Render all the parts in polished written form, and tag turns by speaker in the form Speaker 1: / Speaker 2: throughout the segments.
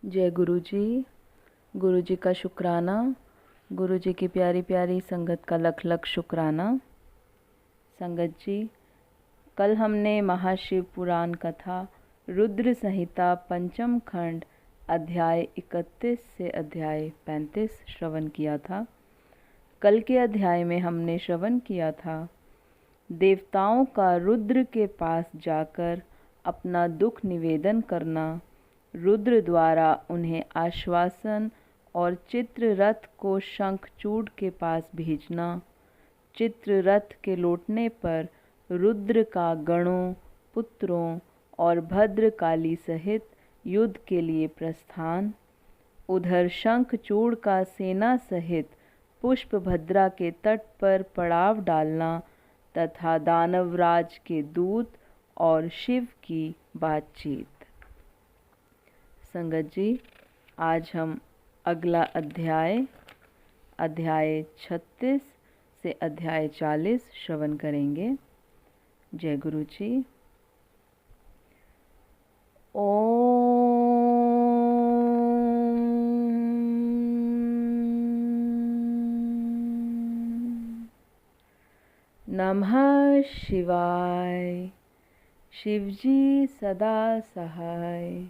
Speaker 1: जय गुरु जी। गुरु जी का शुक्राना। गुरु जी की प्यारी प्यारी संगत का लख लख शुक्राना। संगत जी, कल हमने महाशिव पुराण कथा रुद्र संहिता पंचम खंड अध्याय 31 से अध्याय 35 श्रवण किया था। कल के अध्याय में हमने श्रवण किया था देवताओं का रुद्र के पास जाकर अपना दुख निवेदन करना, रुद्र द्वारा उन्हें आश्वासन और चित्ररथ को शंखचूड़ के पास भेजना, चित्ररथ के लौटने पर रुद्र का गणों, पुत्रों और भद्रकाली सहित युद्ध के लिए प्रस्थान, उधर शंखचूड़ का सेना सहित पुष्पभद्रा के तट पर पड़ाव डालना तथा दानवराज के दूत और शिव की बातचीत। संगत जी, आज हम अगला अध्याय 36 से अध्याय 40 श्रवण करेंगे। जय गुरु जी। ओम नमः शिवाय। शिवजी सदा सहाय।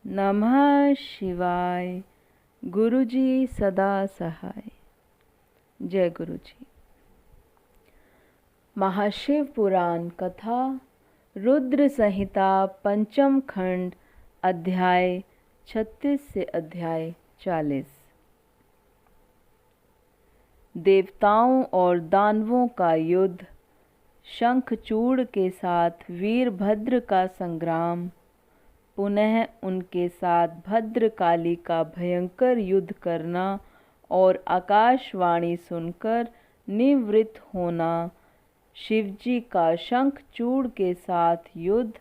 Speaker 1: नमः शिवाय। गुरु जी सदा सहाय। जय गुरु जी। महाशिव पुराण कथा रुद्र संहिता पंचम खंड अध्याय 36 से अध्याय 40। देवताओं और दानवों का युद्ध, शंखचूड़ के साथ वीरभद्र का संग्राम, पुनः उनके साथ भद्रकाली का भयंकर युद्ध करना और आकाशवाणी सुनकर निवृत्त होना, शिवजी का शंखचूड़ के साथ युद्ध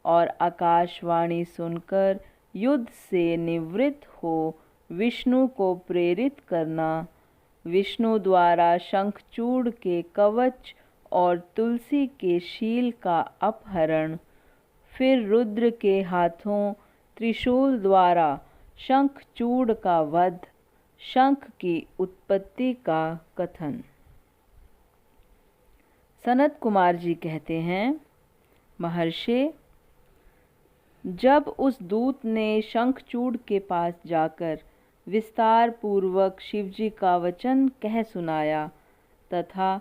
Speaker 1: और आकाशवाणी सुनकर युद्ध से निवृत्त हो विष्णु को प्रेरित करना, विष्णु द्वारा शंखचूड़ के कवच और तुलसी के शील का अपहरण, फिर रुद्र के हाथों त्रिशूल द्वारा शंखचूड़ का वध, शंख की उत्पत्ति का कथन। सनत कुमार जी कहते हैं, महर्षि, जब उस दूत ने शंखचूड़ के पास जाकर विस्तार पूर्वक शिवजी का वचन कह सुनाया तथा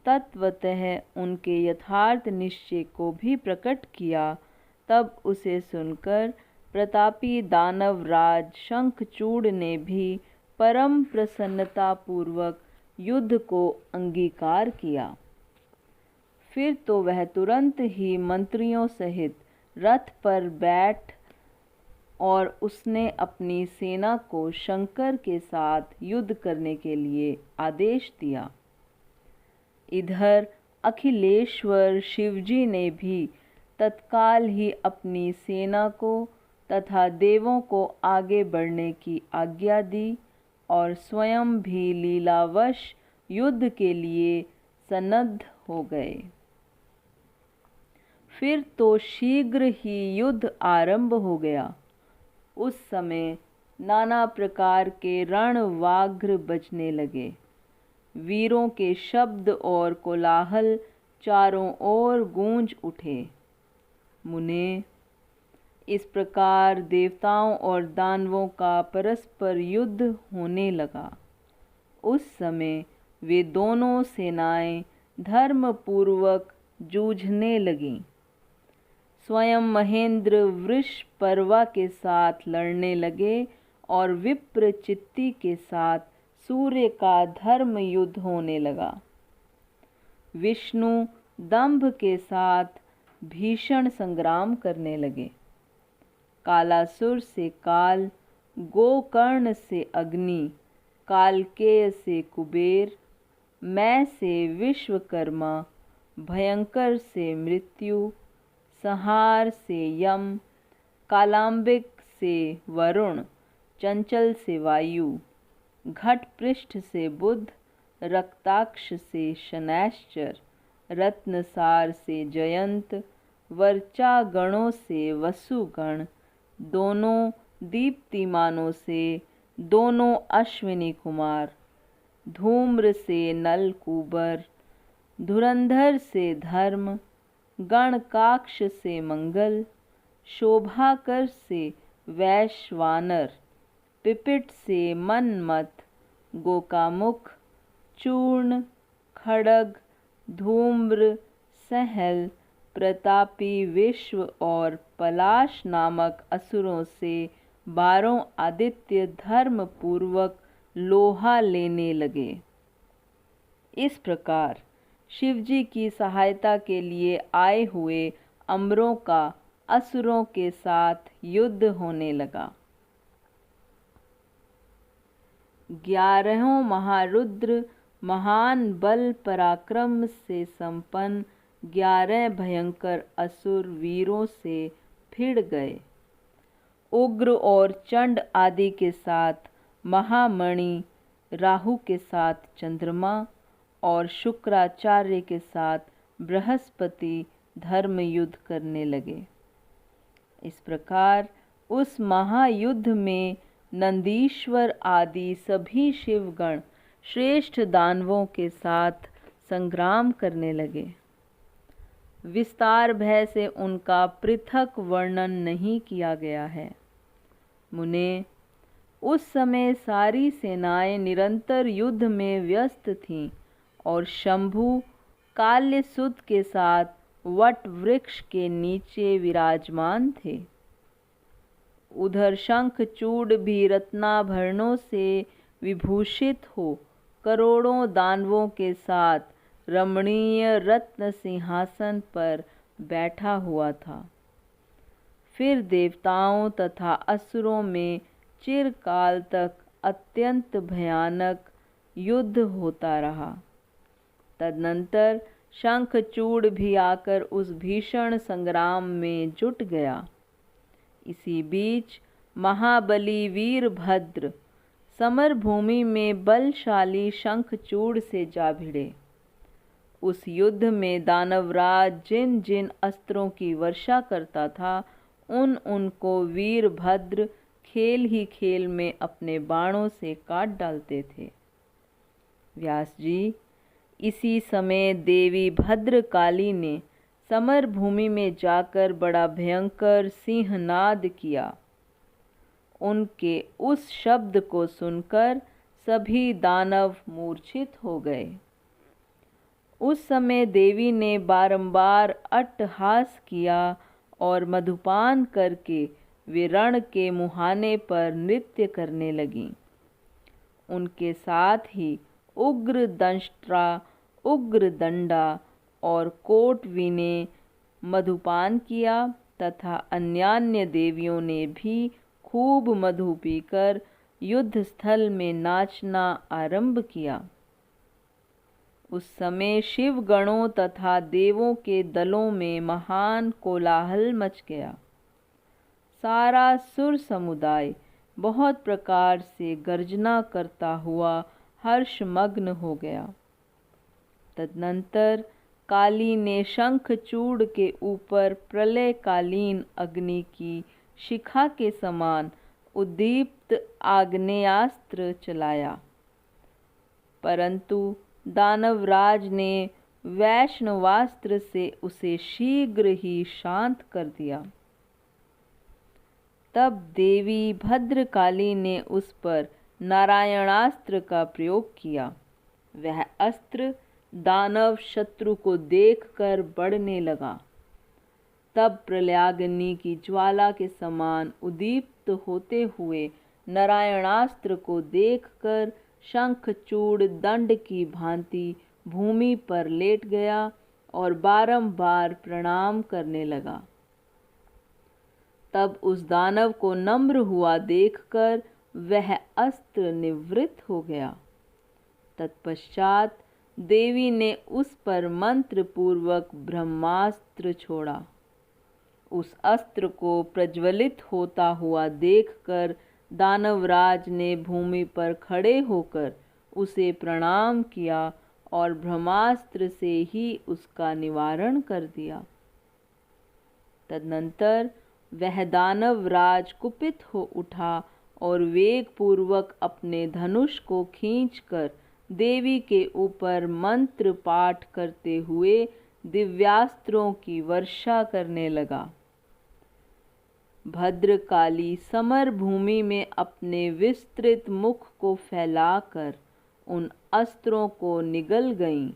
Speaker 1: तत्वतः उनके यथार्थ निश्चय को भी प्रकट किया, तब उसे सुनकर प्रतापी दानव राज शंखचूड़ ने भी परम प्रसन्नता पूर्वक युद्ध को अंगीकार किया। फिर तो वह तुरंत ही मंत्रियों सहित रथ पर बैठ और उसने अपनी सेना को शंकर के साथ युद्ध करने के लिए आदेश दिया। इधर अखिलेश्वर शिवजी ने भी तत्काल ही अपनी सेना को तथा देवों को आगे बढ़ने की आज्ञा दी और स्वयं भी लीलावश युद्ध के लिए सन्नद्ध हो गए। फिर तो शीघ्र ही युद्ध आरंभ हो गया। उस समय नाना प्रकार के रणवाघ्र बजने लगे। वीरों के शब्द और कोलाहल चारों ओर गूंज उठे। मुने, इस प्रकार देवताओं और दानवों का परस्पर युद्ध होने लगा। उस समय वे दोनों सेनाएं धर्मपूर्वक जूझने लगीं। स्वयं महेंद्र वृषपर्वा के साथ लड़ने लगे और विप्रचित्ति के साथ सूर्य का धर्म युद्ध होने लगा। विष्णु दंभ के साथ भीषण संग्राम करने लगे। कालासुर से काल, गोकर्ण से अग्नि, कालकेय से कुबेर, मैं से विश्वकर्मा, भयंकर से मृत्यु, संहार से यम, कालांबिक से वरुण, चंचल से वायु, घट पृष्ठ से बुध, रक्ताक्ष से शनैश्चर, रत्नसार से जयंत, वर्चा गणों से वसुगण, दोनों दीप्तिमानों से दोनों अश्विनी कुमार, धूम्र से नल कुबर, धुरंधर से धर्म, गणकाक्ष से मंगल, शोभाकर से वैश्वानर, पिपिट से मनमत, गोकामुख, चूर्ण, खड़ग, धूम्र, सहल, प्रतापी विश्व और पलाश नामक असुरों से 12 आदित्य धर्म पूर्वक लोहा लेने लगे। इस प्रकार शिवजी की सहायता के लिए आए हुए अमरों का असुरों के साथ युद्ध होने लगा। 11 महारुद्र महान बल पराक्रम से संपन्न 11 भयंकर असुर वीरों से भिड़ गए। उग्र और चंड आदि के साथ महामणि, राहु के साथ चंद्रमा और शुक्राचार्य के साथ बृहस्पति धर्म युद्ध करने लगे। इस प्रकार उस महायुद्ध में नंदीश्वर आदि सभी शिवगण श्रेष्ठ दानवों के साथ संग्राम करने लगे। विस्तार भय से उनका पृथक वर्णन नहीं किया गया है। मुने, उस समय सारी सेनाएं निरंतर युद्ध में व्यस्त थीं और शंभु काल्यसुत के साथ वट वृक्ष के नीचे विराजमान थे। उधर शंखचूड़ भी रत्नाभरणों से विभूषित हो करोड़ों दानवों के साथ रमणीय रत्न सिंहासन पर बैठा हुआ था। फिर देवताओं तथा असुरों में चिरकाल तक अत्यंत भयानक युद्ध होता रहा। तदनंतर शंखचूड़ भी आकर उस भीषण संग्राम में जुट गया। इसी बीच महाबली वीरभद्र समर भूमि में बलशाली शंखचूड़ से जा भिड़े। उस युद्ध में दानवराज जिन जिन अस्त्रों की वर्षा करता था, उनको वीरभद्र खेल ही खेल में अपने बाणों से काट डालते थे। व्यास जी, इसी समय देवी भद्रकाली ने समर भूमि में जाकर बड़ा भयंकर सिंहनाद किया। उनके उस शब्द को सुनकर सभी दानव मूर्छित हो गए। उस समय देवी ने बारंबार अट्टहास किया और मधुपान करके वे रण के मुहाने पर नृत्य करने लगीं। उनके साथ ही उग्र दंष्ट्रा, उग्र दंडा और कोटवी ने मधुपान किया तथा अन्यान्य देवियों ने भी खूब मधु पीकर युद्ध स्थल में नाचना आरंभ किया। उस समय शिव गणों तथा देवों के दलों में महान कोलाहल मच गया। सारा सुर समुदाय बहुत प्रकार से गर्जना करता हुआ हर्षमग्न हो गया। तदनंतर काली ने शंखचूड़ के ऊपर प्रलयकालीन अग्नि की शिखा के समान उद्दीप्त आग्नेयास्त्र चलाया, परंतु दानवराज ने वैष्णवास्त्र से उसे शीघ्र ही शांत कर दिया। तब देवी भद्रकाली ने उस पर नारायणास्त्र का प्रयोग किया। वह अस्त्र दानव शत्रु को देखकर बढ़ने लगा। तब प्रलयाग्नि की ज्वाला के समान उद्दीप्त होते हुए नारायणास्त्र को देखकर शंखचूड़ दंड की भांति भूमि पर लेट गया और बारंबार प्रणाम करने लगा। तब उस दानव को नम्र हुआ देखकर वह अस्त्र निवृत्त हो गया। तत्पश्चात देवी ने उस पर मंत्र पूर्वक ब्रह्मास्त्र छोड़ा। उस अस्त्र को प्रज्वलित होता हुआ देखकर दानवराज ने भूमि पर खड़े होकर उसे प्रणाम किया और ब्रह्मास्त्र से ही उसका निवारण कर दिया। तदनंतर वह दानवराज कुपित हो उठा और वेग पूर्वक अपने धनुष को खींचकर देवी के ऊपर मंत्र पाठ करते हुए दिव्यास्त्रों की वर्षा करने लगा। भद्रकाली समर भूमि में अपने विस्तृत मुख को फैलाकर उन अस्त्रों को निगल गईं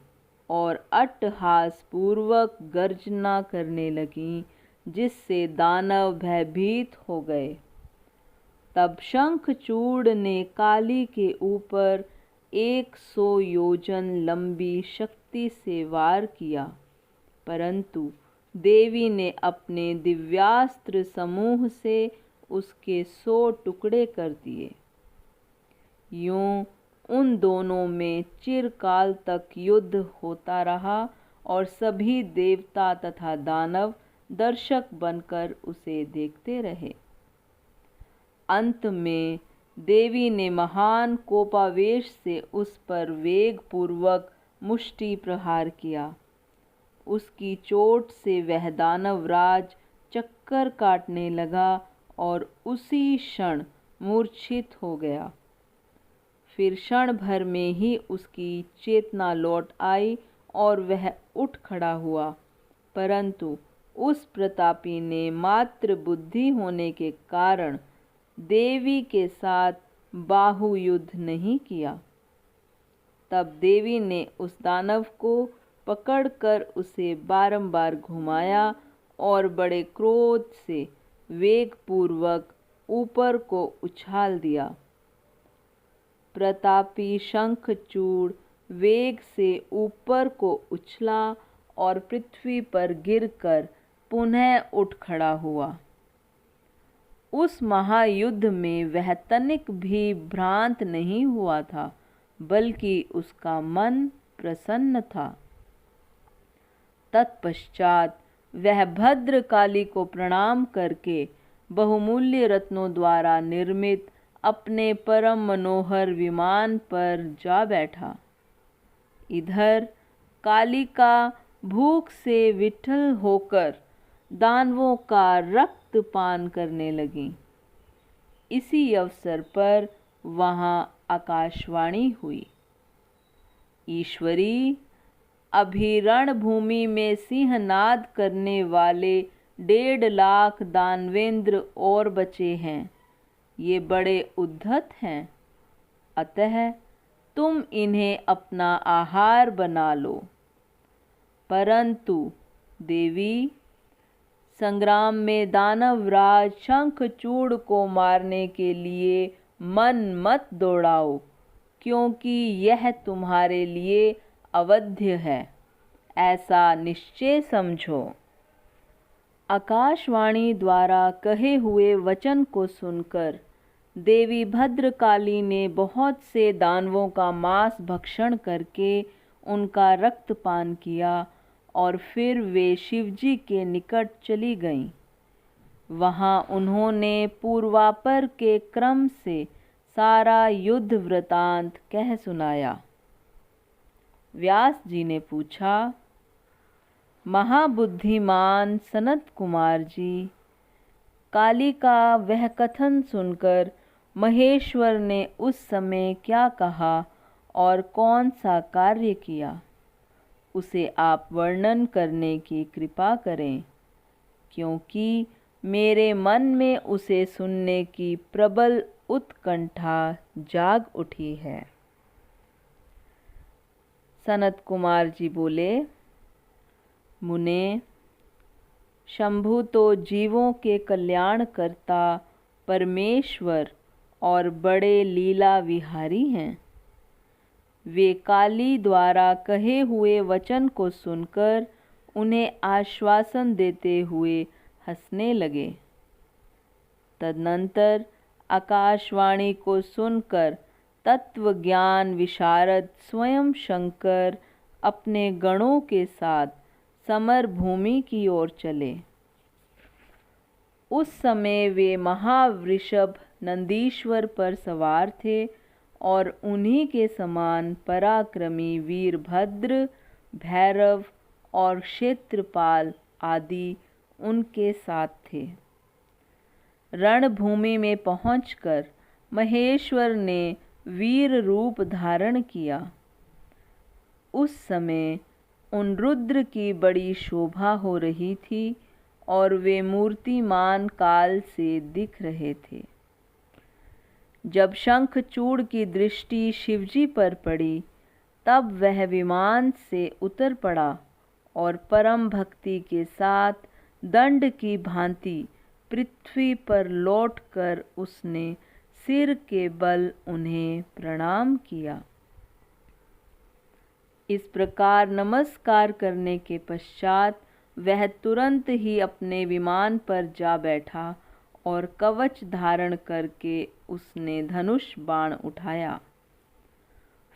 Speaker 1: और अट्टहास पूर्वक गर्जना करने लगीं, जिससे दानव भयभीत हो गए। तब शंखचूड़ ने काली के ऊपर 100 योजन लंबी शक्ति से वार किया, परंतु देवी ने अपने दिव्यास्त्र समूह से उसके 100 टुकड़े कर दिए। यूं उन दोनों में चिरकाल तक युद्ध होता रहा और सभी देवता तथा दानव दर्शक बनकर उसे देखते रहे। अंत में देवी ने महान कोपावेश से उस पर वेग पूर्वक मुष्टि प्रहार किया। उसकी चोट से वह दानवराज चक्कर काटने लगा और उसी क्षण मूर्छित हो गया। फिर क्षण भर में ही उसकी चेतना लौट आई और वह उठ खड़ा हुआ, परंतु उस प्रतापी ने मात्र बुद्धि होने के कारण देवी के साथ बाहु युद्ध नहीं किया। तब देवी ने उस दानव को पकड़कर उसे बारंबार घुमाया और बड़े क्रोध से वेग पूर्वक ऊपर को उछाल दिया। प्रतापी शंखचूड़ वेग से ऊपर को उछला और पृथ्वी पर गिरकर पुनः उठ खड़ा हुआ। उस महायुद्ध में वह तनिक भी भ्रांत नहीं हुआ था, बल्कि उसका मन प्रसन्न था। तत्पश्चात वह भद्रकाली को प्रणाम करके बहुमूल्य रत्नों द्वारा निर्मित अपने परम मनोहर विमान पर जा बैठा। इधर कालिका भूख से विठल होकर दानवों का रक्त पान करने लगी। इसी अवसर पर वहाँ आकाशवाणी हुई। ईश्वरी, अभी रणभूमि में सिंहनाद करने वाले 1.5 लाख दानवेंद्र और बचे हैं। ये बड़े उद्धत हैं, अतः तुम इन्हें अपना आहार बना लो। परंतु देवी, संग्राम में दानवराज शंखचूड़ को मारने के लिए मन मत दौड़ाओ, क्योंकि यह तुम्हारे लिए अवध्य है, ऐसा निश्चय समझो। आकाशवाणी द्वारा कहे हुए वचन को सुनकर देवी भद्रकाली ने बहुत से दानवों का मांस भक्षण करके उनका रक्तपान किया और फिर वे शिवजी के निकट चली गईं। वहाँ उन्होंने पूर्वापर के क्रम से सारा युद्ध वृतांत कह सुनाया। व्यास जी ने पूछा, महाबुद्धिमान सनत कुमार जी, काली का वह कथन सुनकर महेश्वर ने उस समय क्या कहा और कौन सा कार्य किया, उसे आप वर्णन करने की कृपा करें, क्योंकि मेरे मन में उसे सुनने की प्रबल उत्कंठा जाग उठी है। सनत कुमार जी बोले, मुने, शंभु तो जीवों के कल्याण करता परमेश्वर और बड़े लीला विहारी हैं। वे काली द्वारा कहे हुए वचन को सुनकर उन्हें आश्वासन देते हुए हंसने लगे। तदनंतर आकाशवाणी को सुनकर तत्वज्ञान विशारद स्वयं शंकर अपने गणों के साथ समर भूमि की ओर चले। उस समय वे महावृषभ नंदीश्वर पर सवार थे और उन्हीं के समान पराक्रमी वीरभद्र, भैरव और क्षेत्रपाल आदि उनके साथ थे। रणभूमि में पहुंचकर महेश्वर ने वीर रूप धारण किया। उस समय उन रुद्र की बड़ी शोभा हो रही थी और वे मूर्तिमान काल से दिख रहे थे। जब शंखचूड़ की दृष्टि शिवजी पर पड़ी, तब वह विमान से उतर पड़ा और परम भक्ति के साथ दंड की भांति पृथ्वी पर लौटकर उसने सिर के बल उन्हें प्रणाम किया। इस प्रकार नमस्कार करने के पश्चात वह तुरंत ही अपने विमान पर जा बैठा और कवच धारण करके उसने धनुष बाण उठाया।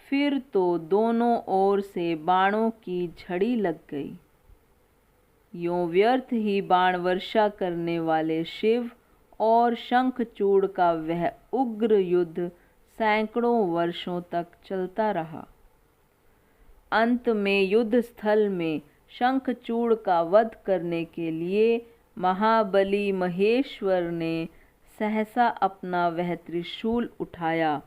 Speaker 1: फिर तो दोनों ओर से बाणों की झड़ी लग गई। यों व्यर्थ ही बाण वर्षा करने वाले शिव और शंखचूड़ का वह उग्र युद्ध सैकड़ों वर्षों तक चलता रहा। अंत में युद्ध स्थल में शंखचूड़ का वध करने के लिए महाबली महेश्वर ने सहसा अपना वह त्रिशूल उठाया,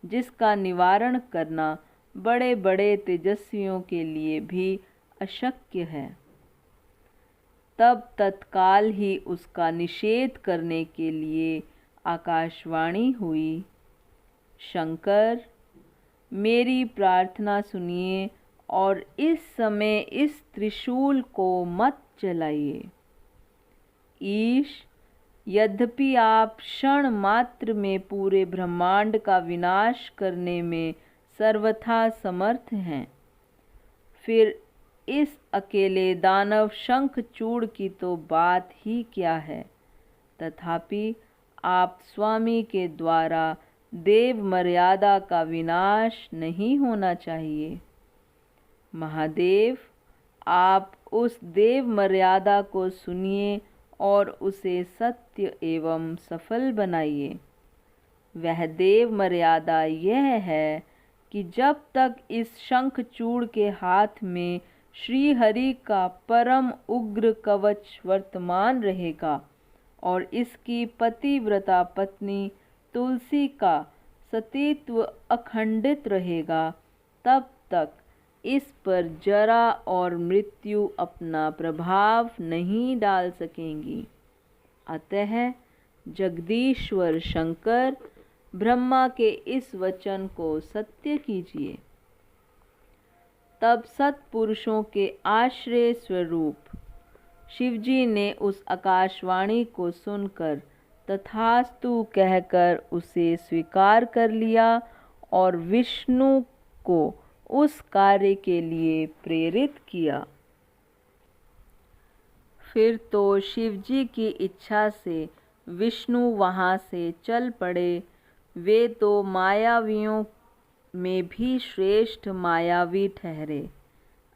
Speaker 1: जिसका निवारण करना बड़े बड़े तेजस्वियों के लिए भी अशक्य है। तब तत्काल ही उसका निषेध करने के लिए आकाशवाणी हुई, शंकर, मेरी प्रार्थना सुनिए और इस समय इस त्रिशूल को मत चलाइए। ईश, यद्यपि आप क्षण मात्र में पूरे ब्रह्मांड का विनाश करने में सर्वथा समर्थ हैं, फिर इस अकेले दानव शंखचूड़ की तो बात ही क्या है। तथापि आप स्वामी के द्वारा देव मर्यादा का विनाश नहीं होना चाहिए। महादेव, आप उस देव मर्यादा को सुनिए और उसे सत्य एवं सफल बनाइए। वह देव मर्यादा यह है कि जब तक इस शंखचूड़ के हाथ में श्री हरि का परम उग्र कवच वर्तमान रहेगा और इसकी पतिव्रता पत्नी तुलसी का सतीत्व अखंडित रहेगा, तब तक इस पर जरा और मृत्यु अपना प्रभाव नहीं डाल सकेंगी। अतः जगदीश्वर शंकर, ब्रह्मा के इस वचन को सत्य कीजिए। तब सत्पुरुषों के आश्रय स्वरूप शिवजी ने उस आकाशवाणी को सुनकर तथास्तु कहकर उसे स्वीकार कर लिया और विष्णु को उस कार्य के लिए प्रेरित किया। फिर तो शिवजी की इच्छा से विष्णु वहाँ से चल पड़े। वे तो मायावियों में भी श्रेष्ठ मायावी ठहरे।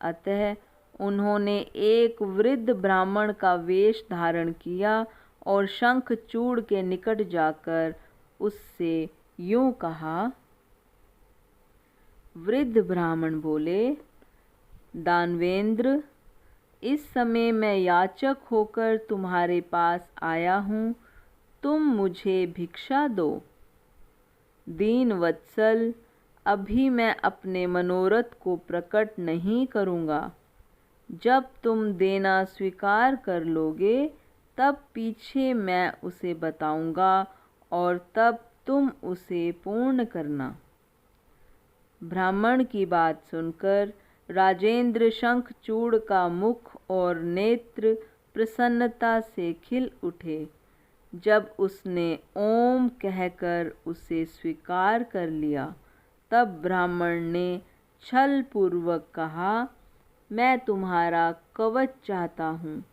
Speaker 1: अतः उन्होंने एक वृद्ध ब्राह्मण का वेश धारण किया और शंखचूड़ के निकट जाकर उससे यूं कहा। वृद्ध ब्राह्मण बोले, दानवेंद्र, इस समय मैं याचक होकर तुम्हारे पास आया हूँ, तुम मुझे भिक्षा दो। दीन वत्सल, अभी मैं अपने मनोरथ को प्रकट नहीं करूँगा। जब तुम देना स्वीकार कर लोगे, तब पीछे मैं उसे बताऊँगा और तब तुम उसे पूर्ण करना। ब्राह्मण की बात सुनकर राजेंद्र शंखचूड़ का मुख और नेत्र प्रसन्नता से खिल उठे। जब उसने ओम कहकर उसे स्वीकार कर लिया, तब ब्राह्मण ने छल पूर्वक कहा, मैं तुम्हारा कवच चाहता हूँ।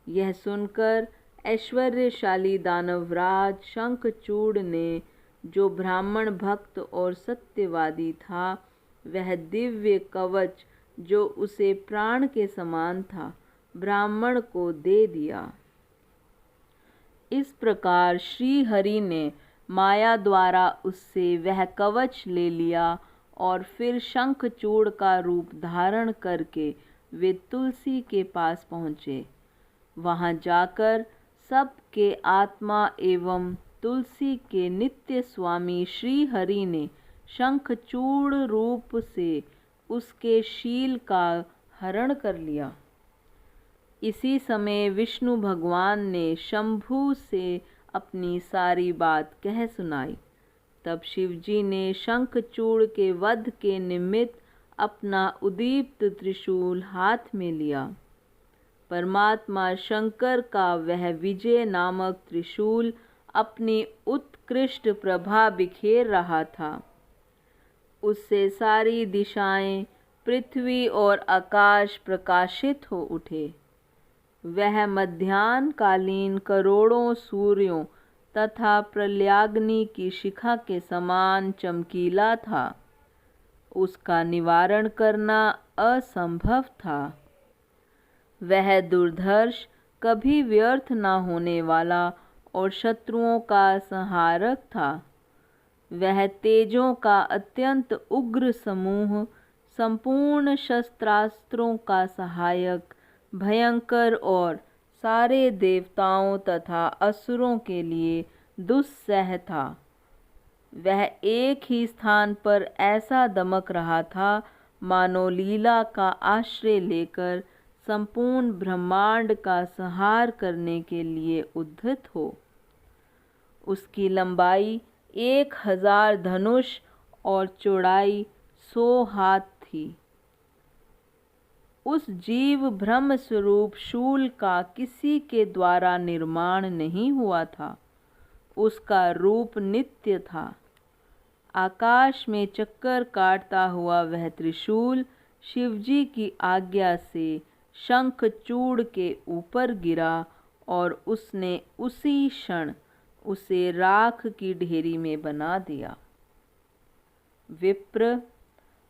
Speaker 1: यह सुनकर ऐश्वर्यशाली दानवराज शंखचूड़ ने, जो ब्राह्मण भक्त और सत्यवादी था, वह दिव्य कवच जो उसे प्राण के समान था, ब्राह्मण को दे दिया। इस प्रकार श्री हरि ने माया द्वारा उससे वह कवच ले लिया और फिर शंखचूड़ का रूप धारण करके वे तुलसी के पास पहुँचे। वहाँ जाकर सबके आत्मा एवं तुलसी के नित्य स्वामी श्री हरि ने शंखचूड़ रूप से उसके शील का हरण कर लिया। इसी समय विष्णु भगवान ने शंभु से अपनी सारी बात कह सुनाई। तब शिवजी ने शंखचूड़ के वध के निमित्त अपना उदीप्त त्रिशूल हाथ में लिया। परमात्मा शंकर का वह विजय नामक त्रिशूल अपनी उत्कृष्ट प्रभा बिखेर रहा था। उससे सारी दिशाएं, पृथ्वी और आकाश प्रकाशित हो उठे। वह मध्याह्न कालीन करोड़ों सूर्यों तथा प्रलयाग्नि की शिखा के समान चमकीला था। उसका निवारण करना असंभव था। वह दुर्धर्ष, कभी व्यर्थ न होने वाला और शत्रुओं का संहारक था। वह तेजों का अत्यंत उग्र समूह, संपूर्ण शस्त्रास्त्रों का सहायक, भयंकर और सारे देवताओं तथा असुरों के लिए दुस्सह था। वह एक ही स्थान पर ऐसा दमक रहा था मानो लीला का आश्रय लेकर संपूर्ण ब्रह्मांड का संहार करने के लिए उद्यत हो। उसकी लंबाई 1000 धनुष और चौड़ाई 100 हाथ थी। उस जीव ब्रह्म स्वरूप शूल का किसी के द्वारा निर्माण नहीं हुआ था। उसका रूप नित्य था। आकाश में चक्कर काटता हुआ वह त्रिशूल शिवजी की आज्ञा से शंखचूड़ के ऊपर गिरा और उसने उसी क्षण उसे राख की ढेरी में बना दिया। विप्र,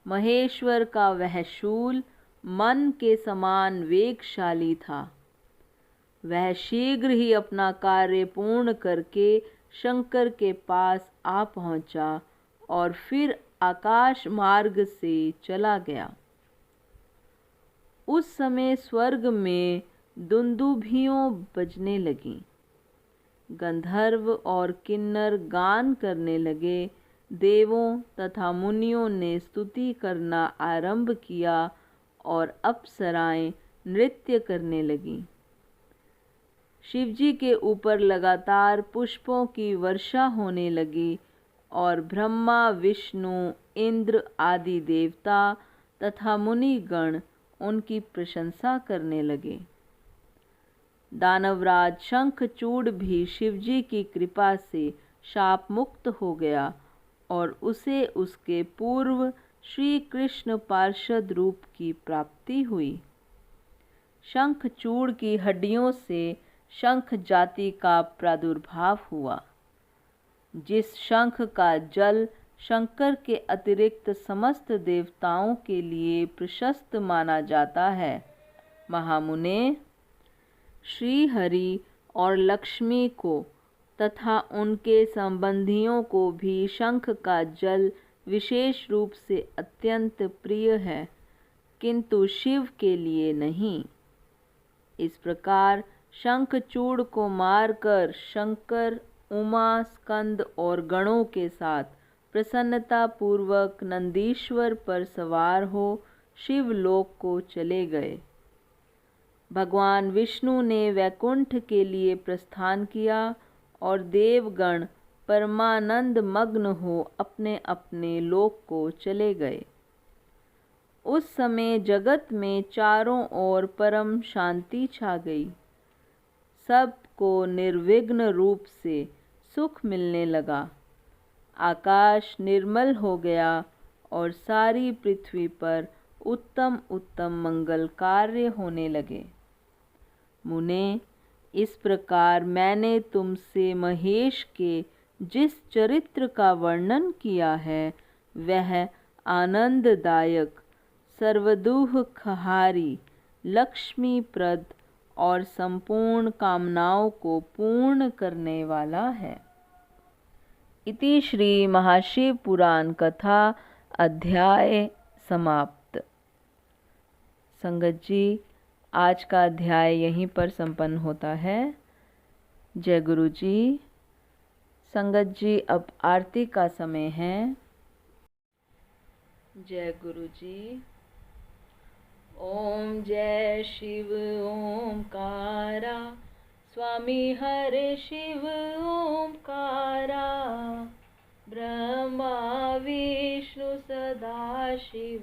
Speaker 1: महेश्वर का वह शूल मन के समान वेगशाली था। वह शीघ्र ही अपना कार्य पूर्ण करके शंकर के पास आ पहुंचा और फिर आकाश मार्ग से चला गया। उस समय स्वर्ग में दुंदुभियां बजने लगीं। गंधर्व और किन्नर गान करने लगे। देवों तथा मुनियों ने स्तुति करना आरंभ किया और अप्सराएं नृत्य करने लगीं। शिवजी के ऊपर लगातार पुष्पों की वर्षा होने लगी और ब्रह्मा, विष्णु, इंद्र आदि देवता तथा मुनिगण उनकी प्रशंसा करने लगे। दानवराज शंखचूड़ भी शिवजी की कृपा से शाप मुक्त हो गया और उसे उसके पूर्व श्री कृष्ण पार्षद रूप की प्राप्ति हुई। शंखचूड़ की हड्डियों से शंख जाति का प्रादुर्भाव हुआ। जिस शंख का जल शंकर के अतिरिक्त समस्त देवताओं के लिए प्रशस्त माना जाता है, महामुने, श्री हरि और लक्ष्मी को तथा उनके संबंधियों को भी शंख का जल विशेष रूप से अत्यंत प्रिय है, किंतु शिव के लिए नहीं। इस प्रकार शंखचूड़ को मारकर शंकर उमा, स्कंद और गणों के साथ प्रसन्नता पूर्वक नंदीश्वर पर सवार हो शिवलोक को चले गए। भगवान विष्णु ने वैकुंठ के लिए प्रस्थान किया और देवगण परमानंद मग्न हो अपने अपने लोक को चले गए। उस समय जगत में चारों ओर परम शांति छा गई। सबको निर्विघ्न रूप से सुख मिलने लगा। आकाश निर्मल हो गया और सारी पृथ्वी पर उत्तम उत्तम मंगल कार्य होने लगे। मुने, इस प्रकार मैंने तुमसे महेश के जिस चरित्र का वर्णन किया है, वह आनंददायक, सर्वदुःखहारी, लक्ष्मीप्रद और संपूर्ण कामनाओं को पूर्ण करने वाला है। इति श्री महाशिव पुराण कथा अध्याय समाप्त। संगत जी, आज का अध्याय यहीं पर संपन्न होता है। जय गुरु जी। संगत जी, अब आरती का समय है। जय गुरु जी। ओम जय शिव ओमकारा, स्वामी हरे शिव ओमकारा, ब्रह्मा विष्णु सदा शिव,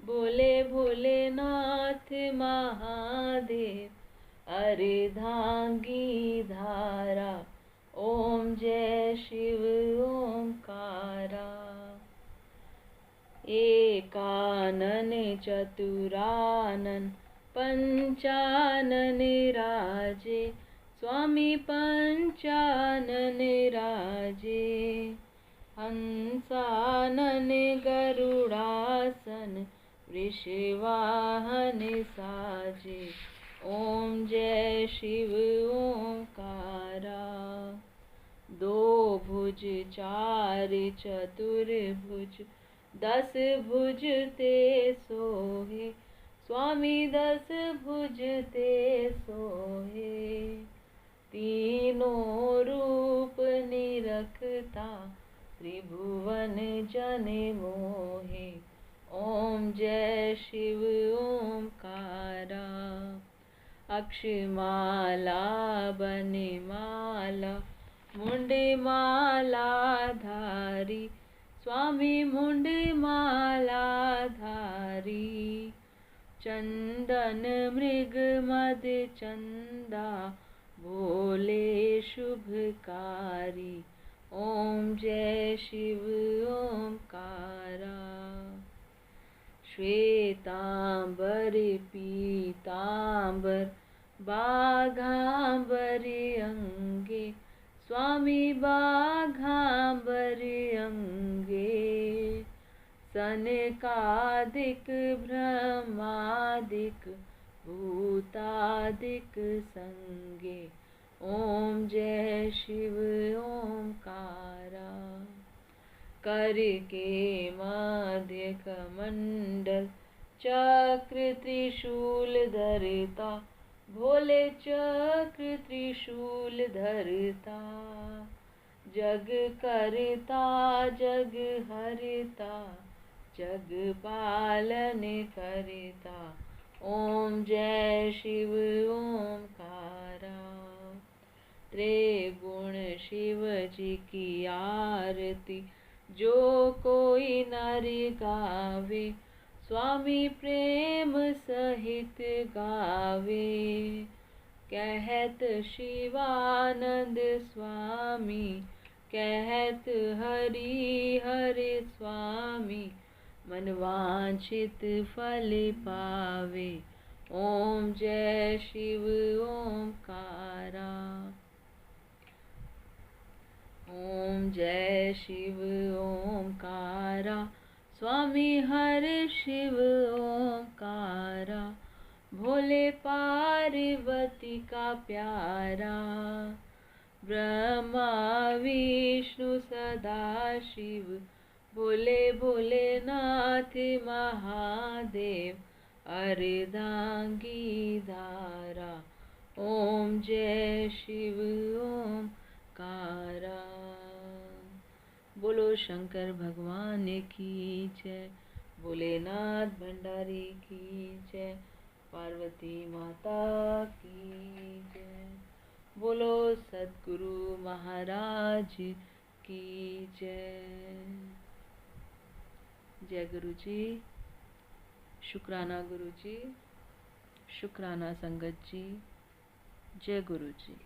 Speaker 1: बोले भोलेनाथ महादेव, अर्धांगी धारा, ओम जय शिव ओमकारा। एकानन चतुरानन पंचानन राजे, स्वामी पंचानन राजे, हंसानन गरुड़ासन, वृषवाहन साजे, ओम जय शिव ओंकारा। दो भुज चार चतुर्भुज, 10 भुज ते सोहे, स्वामी 10 भुज ते सोहे, तीनों रूप निरखता, त्रिभुवन जन मोहे, ओम जय शिव ओमकारा। अक्षमाला बनमाला, मुंडमाला धारी, स्वामी मुंडमाला धारी, चंदन मृग मद चंदा, भोले शुभकारी, ओम जय शिव ओमकारा। श्वेतांबर पीतांबर, बाघांबर अंगे, स्वामी बाघांबर अंगे, सनकादिक ब्रह्मादिक, भूतादिक संगे, ओम जय शिव ओमकारा। कर के मध्य कमंडल, चक्र त्रिशूल धरता, भोले चक्र त्रिशूल धरता, जग करता जग हरता, जग पालन करता, ओम जय शिव ओमकारा। त्रिगुण शिव जी की आरती, जो कोई नर गावे, स्वामी प्रेम सहित गावे, कहत शिवानंद स्वामी, कहत हरि हरे स्वामी, मनवांछित फल पावे, ओम जय शिव ओमकारा। ओम जय शिव ओमकारा, स्वामी हरे शिव ओमकारा, भोले पार्वती का प्यारा, ब्रह्मा विष्णु सदा शिव, भोले भोलेनाथ महादेव, अर्धांगी धारा, ओम जय शिव ओमकारा। बोलो शंकर भगवान की जय, भोलेनाथ भंडारी की जय, पार्वती माता की जय, बोलो सद्गुरु महाराज की जय। जय गुरु जी। शुक्राना गुरु जी, शुक्राना संगत जी। जय गुरु जी।